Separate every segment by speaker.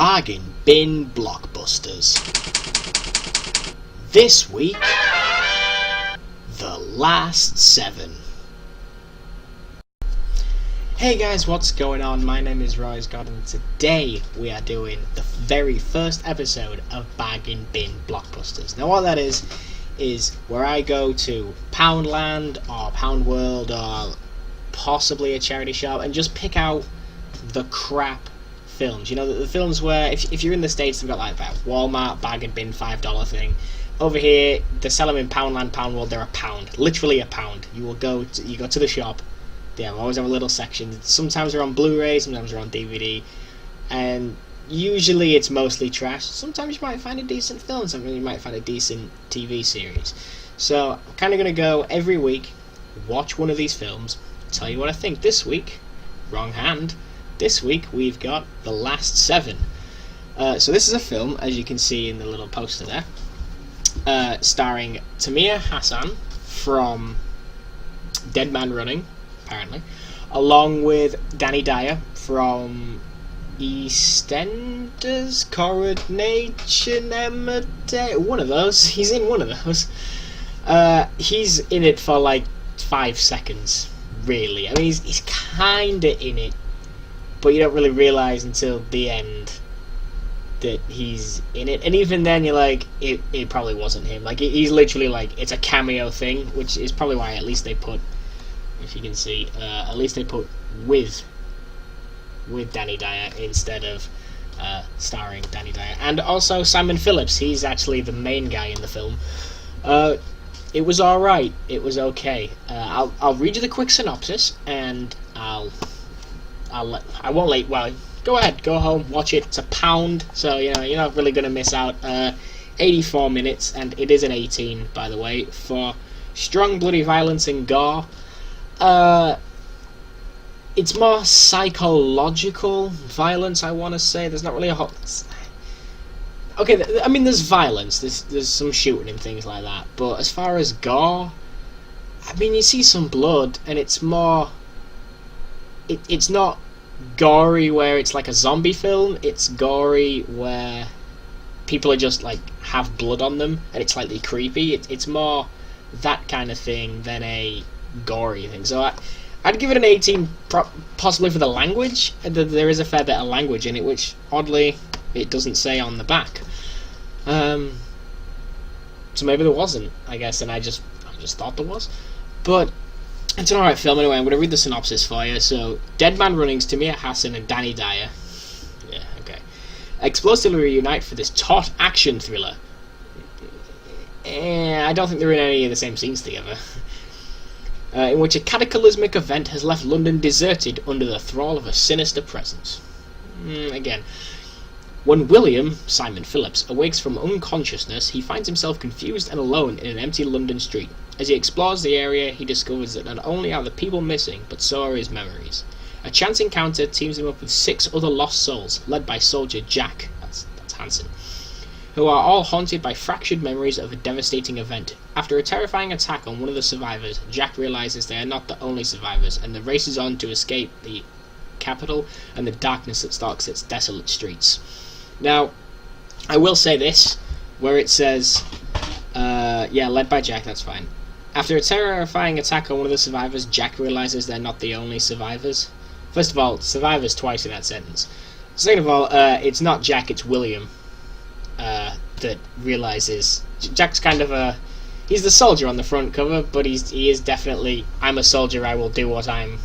Speaker 1: Bargain Bin Blockbusters. This week, The Last 7. Hey guys, what's going on? My name is Roy's God, and today we are doing the very first episode of Bargain Bin Blockbusters. Now what that is where I go to Poundland or Pound World or possibly a charity shop and just pick out the crap films. You know, the films where if you're in the States, they've got like that Walmart Bargain Bin $5 thing. Over here, they sell them in Poundland, Pound World. They're a pound, literally a pound. You go to the shop. They always have a little section. Sometimes they're on Blu-ray, sometimes they're on DVD, and usually it's mostly trash. Sometimes you might find a decent film, sometimes you might find a decent TV series. So I'm kind of going to go every week, watch one of these films, tell you what I think. This week, wrong hand, this week we've got The Last 7. So this is a film, as you can see in the little poster there, starring Tamer, Hassan from Dead Man Running, apparently, along with Dyer from EastEnders, Coronation, Emmerdale, one of those. He's in one of those. He's in it for like 5 seconds, really. I mean, he's kinda in it, but you don't really realise until the end that he's in it. And even then, you're like, it probably wasn't him. Like, he's literally like, it's a cameo thing, which is probably why at least they put, if you can see, at least they put with Dyer instead of starring Dyer. And also Simon Phillips, he's actually the main guy in the film. It was alright, it was okay. I'll read you the quick synopsis, and I won't let, well, go ahead, go home, watch it. It's a pound, so you know, you're not really going to miss out. 84 minutes, and it is an 18, by the way, for strong bloody violence and gore. It's more psychological violence, I want to say. There's not really a hot... Okay, I mean, there's violence, there's some shooting and things like that, but as far as gore, I mean, you see some blood, and it's more... It's not gory where it's like a zombie film, it's gory where people are just, like, have blood on them, and it's slightly creepy. It's more that kind of thing than a gory thing. So I'd give it an 18, possibly for the language. There is a fair bit of language in it, which oddly it doesn't say on the back. So maybe there wasn't, I guess, and I just thought there was. But it's an alright film anyway. I'm going to read the synopsis for you. So, Dead Man Running's Tamer, Hassan and Dyer. Yeah, okay. Explosively reunite for this taut action thriller. I don't think they're in any of the same scenes together. In which a cataclysmic event has left London deserted under the thrall of a sinister presence. Again. When William, Simon Phillips, awakes from unconsciousness, he finds himself confused and alone in an empty London street. As he explores the area, he discovers that not only are the people missing, but so are his memories. A chance encounter teams him up with 6 other lost souls, led by soldier Jack, that's Hassan, who are all haunted by fractured memories of a devastating event. After a terrifying attack on one of the survivors, Jack realizes they are not the only survivors, and the race is on to escape the capital and the darkness that stalks its desolate streets. Now, I will say this, where it says, yeah, led by Jack, that's fine. After a terrifying attack on one of the survivors, Jack realizes they're not the only survivors. First of all, survivors twice in that sentence. Second of all, it's not Jack, it's William that realizes. Jack's kind of he's the soldier on the front cover, but he is definitely, I'm a soldier, I will do what I'm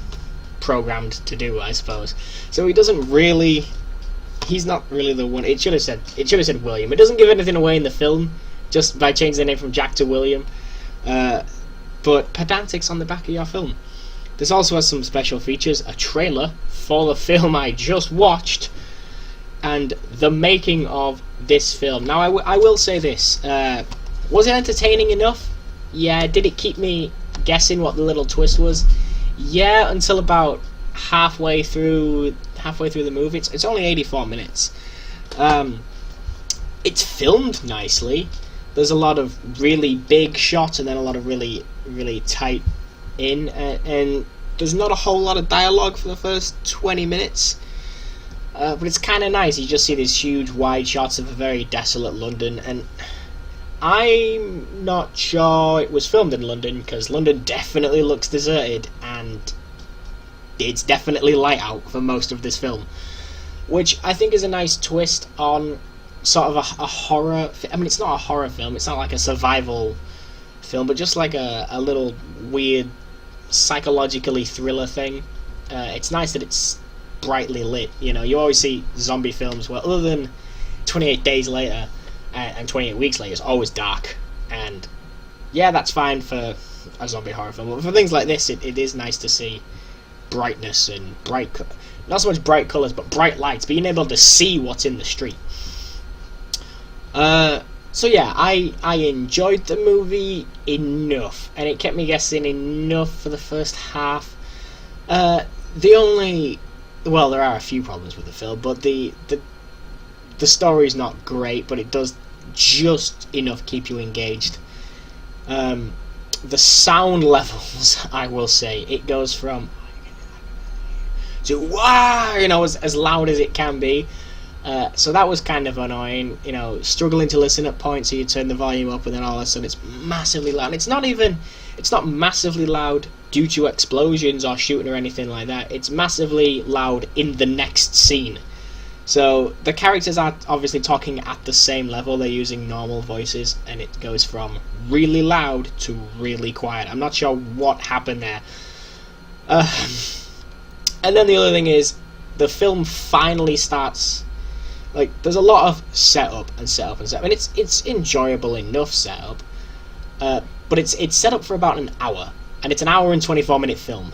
Speaker 1: programmed to do, I suppose. So he doesn't really... He's not really the one. It should have said William. It doesn't give anything away in the film, just by changing the name from Jack to William. But pedantics on the back of your film. This also has some special features, a trailer for the film I just watched, and the making of this film. Now, I will say this. Was it entertaining enough? Yeah. Did it keep me guessing what the little twist was? Yeah, until about halfway through the movie. It's only 84 minutes. It's filmed nicely. There's a lot of really big shots and then a lot of really, really tight in, and there's not a whole lot of dialogue for the first 20 minutes. But it's kind of nice. You just see these huge wide shots of a very desolate London, and I'm not sure it was filmed in London, because London definitely looks deserted, and it's definitely light out for most of this film, which I think is a nice twist on sort of a horror. I mean, it's not a horror film, it's not like a survival film, but just like a little weird psychologically thriller thing. It's nice that it's brightly lit. You know, you always see zombie films where, other than 28 Days Later and 28 Weeks Later, it's always dark, and yeah, that's fine for a zombie horror film, but for things like this, it is nice to see brightness and not so much bright colours, but bright lights, being able to see what's in the street. So yeah, I enjoyed the movie enough, and it kept me guessing enough for the first half. Well, there are a few problems with the film, but the story's not great, but it does just enough keep you engaged. The sound levels, I will say, it goes from to wow, you know, as loud as it can be. So that was kind of annoying, you know, struggling to listen at points, so you turn the volume up and then all of a sudden it's massively loud. It's not massively loud due to explosions or shooting or anything like that. It's massively loud in the next scene. So the characters are obviously talking at the same level, they're using normal voices, and it goes from really loud to really quiet. I'm not sure what happened there. And then the other thing is, the film finally starts. Like, there's a lot of setup and setup and setup, and it's enjoyable enough setup, but it's set up for about an hour, and it's an hour and 24-minute film.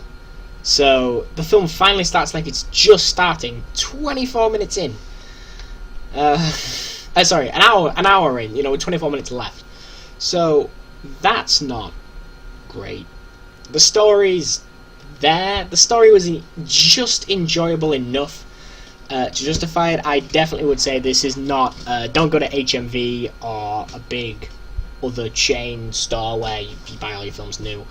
Speaker 1: So the film finally starts like it's just starting, 24 minutes in. Sorry, an hour in, you know, with 24 minutes left. So that's not great. The story's there. The story was just enjoyable enough to justify it. I definitely would say this is not. Don't go to HMV or a big other chain store where you buy all your films new.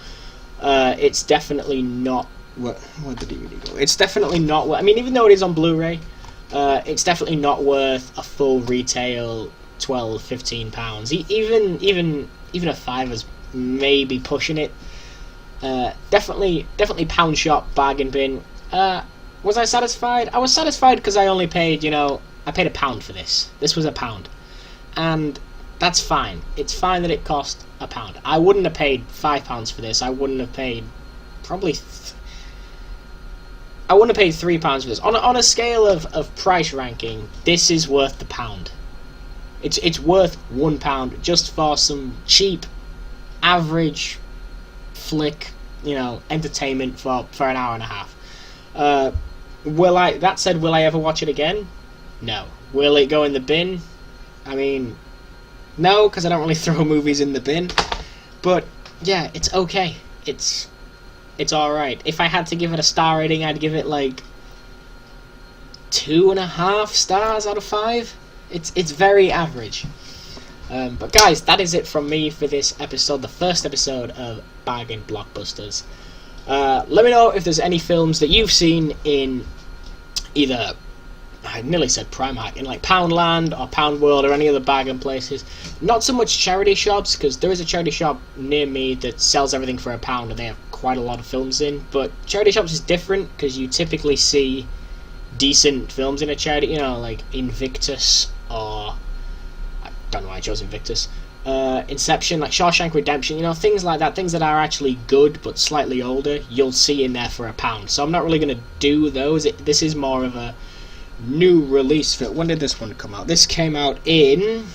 Speaker 1: It's definitely not. Where the DVD go? It's definitely not worth. I mean, even though it is on Blu-ray, it's definitely not worth a full retail £12-15. Even a $5 maybe pushing it. Definitely pound shop, bargain bin. Was I satisfied? I was satisfied because I only paid, I paid £1 for this. This was £1, and that's fine. It's fine that it cost £1. I wouldn't have paid £5 for this. I wouldn't have paid probably. I wouldn't have paid £3 for this. On a scale of price ranking, this is worth the £1. It's worth £1 just for some cheap, average flick, entertainment for an hour and a half. That said, will I ever watch it again? No. Will it go in the bin? I mean, no, because I don't really throw movies in the bin. But yeah, it's okay. It's alright. If I had to give it a star rating, I'd give it like 2.5 stars out of 5. It's very average. But guys, that is it from me for this episode, the first episode of Bargain Blockbusters. Let me know if there's any films that you've seen in either, I nearly said Primark, in like Poundland or Pound World or any other bargain places. Not so much charity shops, because there is a charity shop near me that sells everything for £1 and they have quite a lot of films in. But charity shops is different because you typically see decent films in a charity, like Invictus, or I don't know why I chose Invictus. Inception, like Shawshank Redemption, things like that, things that are actually good but slightly older, you'll see in there for £1. So I'm not really going to do those. This is more of a new release film. When did this one come out? This came out in...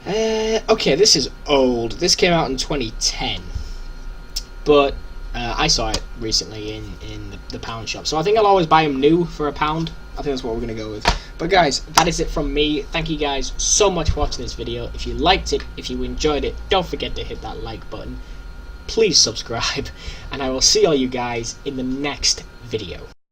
Speaker 1: okay, this is old. This came out in 2010. But I saw it recently in the pound shop. So I think I'll always buy them new for £1. I think that's what we're going to go with. But guys, that is it from me. Thank you guys so much for watching this video. If you liked it, if you enjoyed it, don't forget to hit that like button. Please subscribe. And I will see all you guys in the next video.